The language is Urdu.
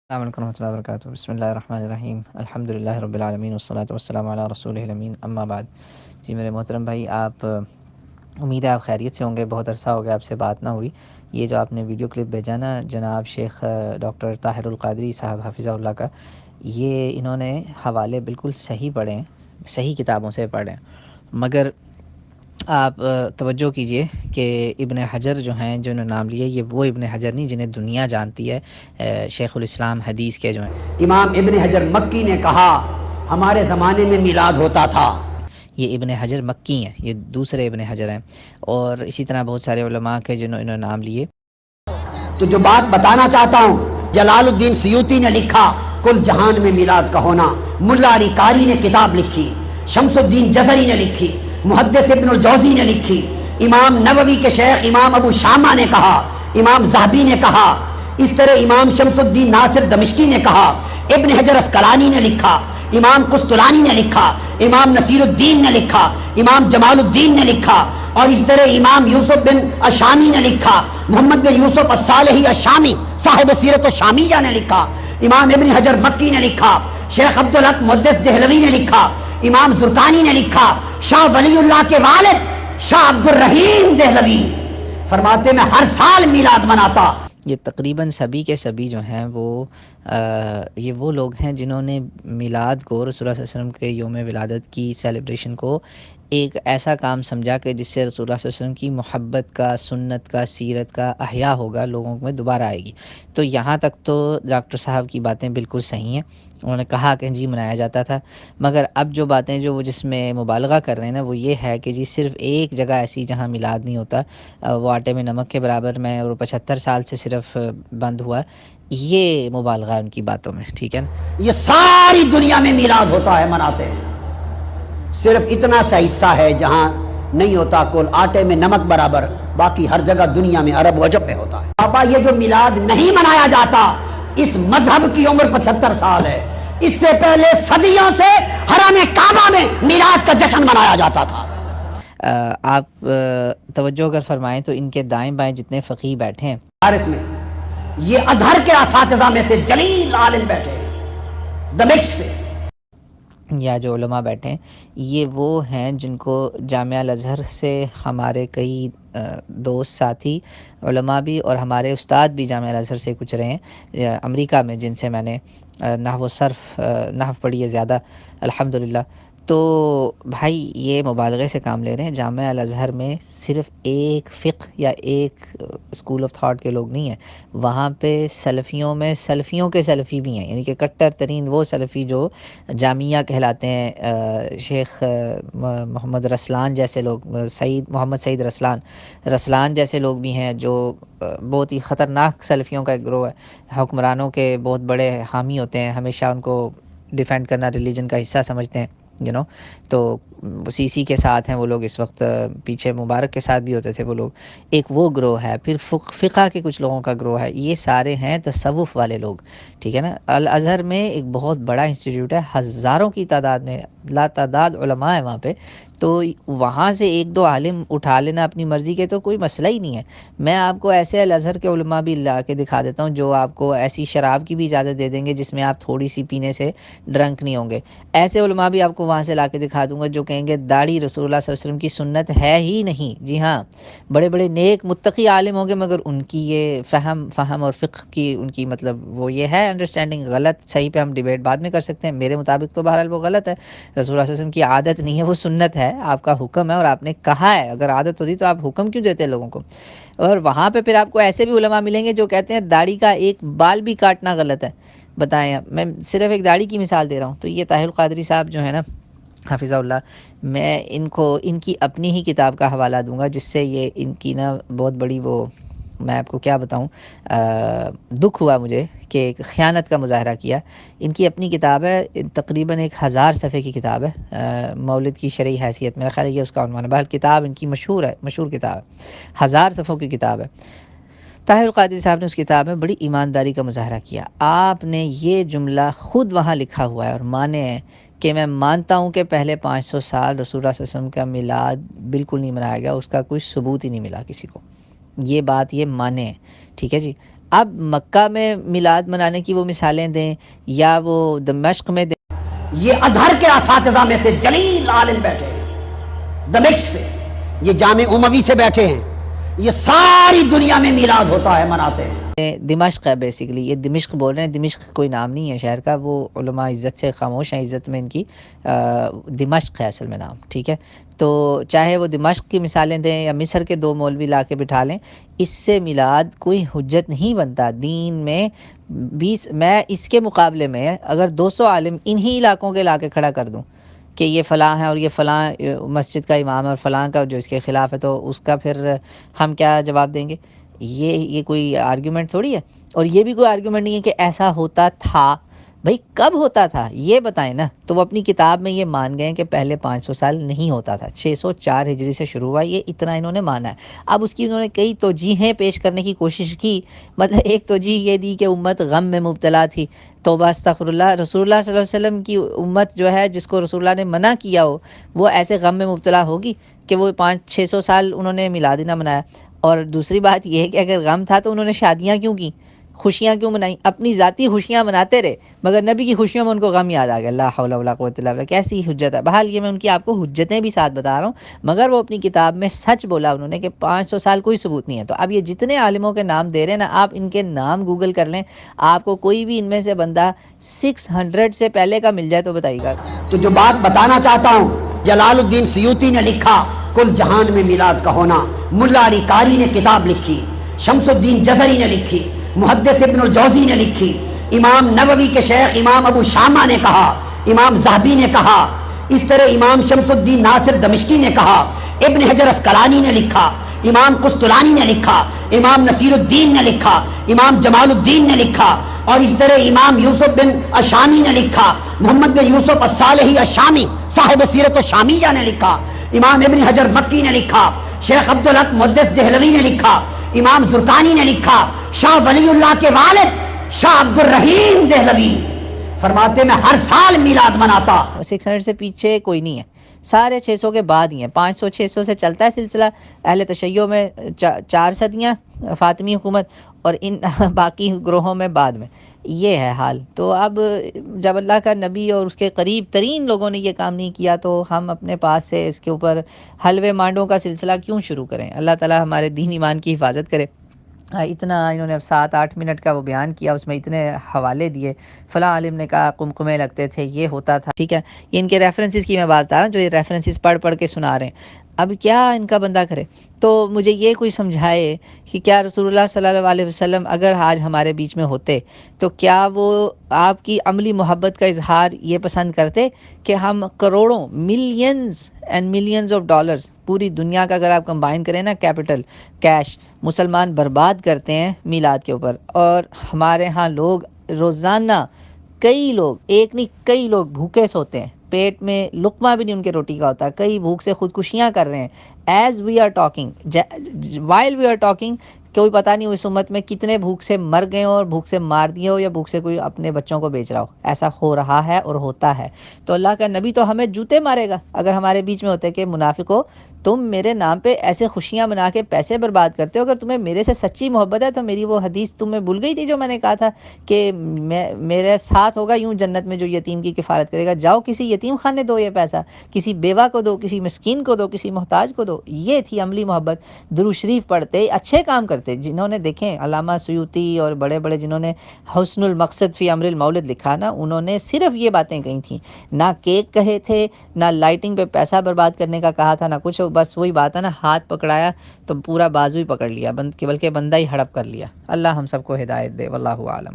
السلام علیکم ورحمۃ اللہ وبرکاتہ، بسم اللہ الرحمن الرحیم، الحمد للہ رب العالمین والصلاۃ والسلام علی رسولہ الامین، اما بعد۔ جی میرے محترم بھائی، آپ امید ہے آپ خیریت سے ہوں گے۔ بہت عرصہ ہو گیا آپ سے بات نہ ہوئی۔ یہ جو آپ نے ویڈیو کلپ بھیجا نا جناب شیخ ڈاکٹر طاہر القادری صاحب حفظہ اللہ کا، یہ انہوں نے حوالے بالکل صحیح پڑھے ہیں، صحیح کتابوں سے پڑھے ہیں، مگر آپ توجہ کیجئے کہ ابن حجر جو ہیں، جو انہوں نے نام لیے، یہ وہ ابن حجر نہیں جنہیں دنیا جانتی ہے، شیخ الاسلام حدیث کے جو ہیں۔ امام ابن حجر مکی نے کہا ہمارے زمانے میں میلاد ہوتا تھا۔ یہ ابن حجر مکی ہیں، یہ دوسرے ابن حجر ہیں، اور اسی طرح بہت سارے علماء کے جنہوں انہوں نے نام لیے۔ تو جو بات بتانا چاہتا ہوں، جلال الدین سیوطی نے لکھا کل جہان میں میلاد کا ہونا، ملا علی قاری نے کتاب لکھی، شمس الدین جزری نے لکھی، محدث ابن الجوزی نے لکھی، امام نووی کے شیخ امام ابو شامہ نے کہا، امام ذہبی نے کہا، اس طرح امام شمس الدین ناصر دمشقی نے کہا، ابن حجر اسقلانی نے لکھا، امام قسطلانی نے لکھا، امام نصیر الدین نے لکھا، امام جمال الدین نے لکھا، اور اس طرح امام یوسف بن الشامی نے لکھا، محمد بن یوسف الصالحی الشامی صاحب سیرت الشامیہ نے لکھا، امام ابن حجر مکی نے لکھا، شیخ عبدالحق محدث دہلوی نے لکھا، امام زرقانی نے لکھا، شاہ ولی اللہ کے والد شاہ عبد الرحیم دہلوی فرماتے میں ہر سال میلاد مناتا۔ یہ تقریباً سبھی کے سبھی جو ہیں یہ وہ لوگ ہیں جنہوں نے میلاد کو، رسول اللہ صلی اللہ علیہ وسلم کے یوم ولادت کی سیلیبریشن کو ایک ایسا کام سمجھا کہ جس سے رسول اللہ صلی اللہ علیہ وسلم کی محبت کا، سنت کا، سیرت کا احیاء ہوگا، لوگوں میں دوبارہ آئے گی۔ تو یہاں تک تو ڈاکٹر صاحب کی باتیں بالکل صحیح ہیں، انہوں نے کہا کہ جی منایا جاتا تھا، مگر اب جو باتیں جو وہ جس میں مبالغہ کر رہے ہیں نا، وہ یہ ہے کہ جی صرف ایک جگہ ایسی جہاں میلاد نہیں ہوتا، وہ آٹے میں نمک کے برابر میں، اور 75 سال سے صرف بند ہوا، یہ مبالغہ ان کی باتوں میں، ٹھیک ہے نا۔ یہ ساری دنیا میں میلاد ہوتا ہے، مناتے ہیں، صرف اتنا سا حصہ ہے جہاں نہیں ہوتا، کل آٹے میں نمک برابر، باقی ہر جگہ دنیا میں عرب و عجب میں ہوتا ہے۔ بابا یہ جو میلاد نہیں منایا جاتا، اس مذہب کی عمر 75 سال ہے، اس سے پہلے صدیوں سے حرم کعبہ میں میلاد کا جشن منایا جاتا تھا۔ آپ توجہ اگر فرمائیں تو ان کے دائیں بائیں جتنے فقیہ بیٹھے ہیں، فارس میں یہ ازہر کے اساتذہ میں سے جلیل عالم بیٹھے ہیں، دمشق سے، یا جو علماء بیٹھے ہیں، یہ وہ ہیں جن کو جامعہ الازہر سے ہمارے کئی دوست ساتھی علماء بھی اور ہمارے استاد بھی جامعہ الازہر سے کچھ رہے ہیں امریکہ میں، جن سے میں نے نحو و صرف نحو پڑھی ہے زیادہ الحمدللہ۔ تو بھائی یہ مبالغے سے کام لے رہے ہیں۔ جامعہ الازہر میں صرف ایک فقہ یا ایک اسکول آف تھاٹ کے لوگ نہیں ہیں، وہاں پہ سلفیوں میں سلفیوں کے سلفی بھی ہیں، یعنی کہ کٹر ترین وہ سلفی جو جامعہ کہلاتے ہیں، شیخ محمد رسلان جیسے لوگ، محمد سعید رسلان جیسے لوگ بھی ہیں، جو بہت ہی خطرناک سلفیوں کا ایک گروہ ہے، حکمرانوں کے بہت بڑے حامی ہوتے ہیں، ہمیشہ ان کو ڈیفینڈ کرنا ریلیجن کا حصہ سمجھتے ہیں، تو سی کے ساتھ ہیں وہ لوگ اس وقت، پیچھے مبارک کے ساتھ بھی ہوتے تھے وہ لوگ، ایک وہ گروہ ہے، پھر فقہ کے کچھ لوگوں کا گروہ ہے، یہ سارے ہیں تصوف والے لوگ، ٹھیک ہے نا۔ الازہر میں ایک بہت بڑا انسٹیٹیوٹ ہے، ہزاروں کی تعداد میں لا تعداد علماء ہیں وہاں پہ، تو وہاں سے ایک دو عالم اٹھا لینا اپنی مرضی کے تو کوئی مسئلہ ہی نہیں ہے۔ میں آپ کو ایسے الازہر کے علماء بھی لا کے دکھا دیتا ہوں جو آپ کو ایسی شراب کی بھی اجازت دے دیں گے جس میں آپ تھوڑی سی پینے سے ڈرنک نہیں ہوں گے۔ ایسے علماء بھی آپ کو وہاں سے لا کے دکھا دوں گا جو کہیں گے داڑھی رسول اللہ صلی اللہ علیہ وسلم کی سنت ہے ہی نہیں۔ جی ہاں، بڑے بڑے نیک متقی عالم ہوں گے، مگر ان کی یہ فہم اور فقہ کی ان کی مطلب وہ یہ ہے انڈرسٹینڈنگ غلط، صحیح پہ ہم ڈیبیٹ بعد میں کر سکتے ہیں، میرے مطابق تو بہرحال وہ غلط ہے، رسول اللہ صلی اللہ علیہ وسلم کی عادت نہیں ہے، وہ سنت ہے، آپ کا حکم ہے اور آپ نے کہا ہے، اگر عادت ہوتی تو آپ حکم کیوں دیتے لوگوں کو؟ اور وہاں پہ پھر آپ کو ایسے بھی علماء ملیں گے جو کہتے ہیں داڑھی کا ایک بال بھی کاٹنا غلط ہے۔ بتائیں، میں صرف ایک داڑھی کی مثال دے رہا ہوں۔ تو یہ طاہر القادری صاحب جو ہے نا حافظہ اللہ، میں ان کی اپنی ہی کتاب کا حوالہ دوں گا، جس سے یہ ان کی نا بہت بڑی وہ، میں آپ کو کیا بتاؤں، دکھ ہوا مجھے کہ ایک خیانت کا مظاہرہ کیا۔ ان کی اپنی کتاب ہے، تقریباً 1000 صفحے کی کتاب ہے، مولد کی شرعی حیثیت، میرا خیال ہے یہ اس کا عنوان ہے، بہرحال کتاب ان کی مشہور کتاب ہے، 1000 صفحوں کی کتاب ہے۔ طاہر القادری صاحب نے اس کتاب میں بڑی ایمانداری کا مظاہرہ کیا۔ آپ نے یہ جملہ خود وہاں لکھا ہوا ہے، اور مانے ہیں کہ میں مانتا ہوں کہ پہلے 500 سال رسول اللہ صلی اللہ علیہ وسلم کا میلاد بالکل نہیں منایا گیا، اس کا کوئی ثبوت ہی نہیں ملا کسی کو، یہ بات یہ مانے ہیں، ٹھیک ہے جی۔ اب مکہ میں میلاد منانے کی وہ مثالیں دیں یا وہ دمشق میں دیں. یہ ازہر کے اساتذہ میں سے جلیل عالم بیٹھے ہیں دمشق سے، یہ جامع اموی سے بیٹھے ہیں، یہ ساری دنیا میں میلاد ہوتا ہے، مناتے ہیں. دمشق ہے بیسیکلی، یہ دمشق بول رہے ہیں، دمشق کوئی نام نہیں ہے شہر کا، وہ علماء عزت سے خاموش ہیں، عزت میں ان کی دمشق ہے اصل میں نام، ٹھیک ہے. تو چاہے وہ دمشق کی مثالیں دیں یا مصر کے 2 مولوی لا کے بٹھا لیں، اس سے میلاد کوئی حجت نہیں بنتا دین میں. میں اس کے مقابلے میں اگر 200 عالم انہی علاقوں کے لا کے کھڑا کر دوں کہ یہ فلاں ہے اور یہ فلاں مسجد کا امام ہے اور فلاں کا جو اس کے خلاف ہے، تو اس کا پھر ہم کیا جواب دیں گے؟ یہ کوئی آرگیومنٹ تھوڑی ہے. اور یہ بھی کوئی آرگیومنٹ نہیں ہے کہ ایسا ہوتا تھا. بھئی کب ہوتا تھا یہ بتائیں نا. تو وہ اپنی کتاب میں یہ مان گئے کہ پہلے 500 سال نہیں ہوتا تھا، 604 ہجری سے شروع ہوا، یہ اتنا انہوں نے مانا ہے. اب اس کی انہوں نے کئی توجیہیں پیش کرنے کی کوشش کی. مطلب ایک توجیہ یہ دی کہ امت غم میں مبتلا تھی، توبہ استغفر اللہ. رسول اللہ صلی اللہ علیہ وسلم کی امت جو ہے جس کو رسول اللہ نے منع کیا ہو، وہ ایسے غم میں مبتلا ہوگی کہ وہ 500-600 سال انہوں نے میلاد نہ منایا. اور دوسری بات یہ ہے کہ اگر غم تھا تو انہوں نے شادیاں کیوں کی، خوشیاں کیوں منائیں؟ اپنی ذاتی خوشیاں مناتے رہے مگر نبی کی خوشیوں میں ان کو غم یاد آ گیا. لا حول ولا قوت الا باللہ. کیسی حجت ہے؟ بہرحال یہ میں ان کی آپ کو حجتیں بھی ساتھ بتا رہا ہوں، مگر وہ اپنی کتاب میں سچ بولا انہوں نے کہ 500 سال کوئی ثبوت نہیں ہے. تو اب یہ جتنے عالموں کے نام دے رہے ہیں نا، آپ ان کے نام گوگل کر لیں، آپ کو کوئی بھی ان میں سے بندہ 600 سے پہلے کا مل جائے تو بتائیے گا. تو جو بات بتانا چاہتا ہوں، جلال الدین سیوطی نے لکھا کل جہان میں میلاد کا ہونا، ملا علی قاری نے کتاب لکھی، شمس الدین جزری نے لکھی، محدث ابن الجوزی نے لکھی، امام نووی کے شیخ امام ابو شامہ نے کہا، امام زاہبی نے کہا، اس طرح امام شمس الدین ناصر دمشقی نے کہا، ابن حجر اسقلانی نے لکھا، امام قسطلانی نے لکھا، امام نصیر الدین نے لکھا، امام جمال الدین نے لکھا، اور اس طرح امام یوسف بن الشامی نے لکھا، محمد بن یوسف الصالحی الشامی صاحب سیرت الشامیہ نے لکھا، امام ابن حجر مکی نے لکھا، شیخ عبدالحق محدث دہلوی نے لکھا، امام زرقانی نے لکھا، شاہ ولی اللہ کے والد شاہ عبد الرحیم دہلوی فرماتے میں ہر سال میلاد مناتا. 600 سے پیچھے کوئی نہیں ہے، سارے 600 کے بعد ہی ہیں. 500-600 سے چلتا ہے سلسلہ. اہل تشیع میں 4 صدیاں فاطمی حکومت، اور ان باقی گروہوں میں بعد میں. یہ ہے حال. تو اب جب اللہ کا نبی اور اس کے قریب ترین لوگوں نے یہ کام نہیں کیا تو ہم اپنے پاس سے اس کے اوپر حلوے مانڈوں کا سلسلہ کیوں شروع کریں؟ اللہ تعالی ہمارے دین ایمان کی حفاظت کرے. اتنا انہوں نے 7-8 منٹ کا وہ بیان کیا، اس میں اتنے حوالے دیے، فلاں عالم نے کہا قمقمے لگتے تھے، یہ ہوتا تھا، ٹھیک ہے. یہ ان کے ریفرنسز کی میں بات بتا رہا ہوں جو یہ ریفرنسز پڑھ کے سنا رہے ہیں. اب کیا ان کا بندہ کرے؟ تو مجھے یہ کوئی سمجھائے کہ کیا رسول اللہ صلی اللہ علیہ وسلم اگر آج ہمارے بیچ میں ہوتے تو کیا وہ آپ کی عملی محبت کا اظہار یہ پسند کرتے کہ ہم کروڑوں، millions and millions of dollars, پوری دنیا کا اگر آپ کمبائن کریں نا کیپٹل کیش، مسلمان برباد کرتے ہیں میلاد کے اوپر، اور ہمارے ہاں لوگ روزانہ کئی لوگ، ایک نہیں کئی لوگ بھوکے سوتے ہیں، پیٹ میں لقمہ بھی نہیں ان کے روٹی کا ہوتا، کئی بھوک سے خودکشیاں کر رہے ہیں. As we are talking, while we are talking, کوئی پتہ نہیں اس امت میں کتنے بھوک سے مر گئے ہوں اور بھوک سے مار دیے ہو، یا بھوک سے کوئی اپنے بچوں کو بیچ رہا ہو. ایسا ہو رہا ہے اور ہوتا ہے. تو اللہ کا نبی تو ہمیں جوتے مارے گا اگر ہمارے بیچ میں ہوتے کہ منافقو تم میرے نام پہ ایسے خوشیاں منا کے پیسے برباد کرتے ہو، اگر تمہیں میرے سے سچی محبت ہے تو میری وہ حدیث تمہیں بھول گئی تھی جو میں نے کہا تھا کہ میرے ساتھ ہوگا یوں جنت میں جو یتیم کی کفالت کرے گا. جاؤ کسی یتیم خانے دو یہ پیسہ، کسی بیوہ کو دو، کسی مسکین کو دو، کسی محتاج کو دو. یہ تھی عملی محبت. درود شریف پڑھتے، اچھے کام کرتے. جنہوں نے دیکھیں علامہ سیوطی اور بڑے بڑے جنہوں نے حسن المقصد فی امر المولد لکھا نا، انہوں نے صرف یہ باتیں کہی تھیں، نہ کیک کہے تھے، نہ لائٹنگ پہ پیسہ برباد کرنے کا کہا تھا، نہ کچھ. بس وہی بات ہے نا، ہاتھ پکڑایا تو پورا بازو ہی پکڑ لیا، بلکہ بندہ ہی ہڑپ کر لیا. اللہ ہم سب کو ہدایت دے. واللہ عالم.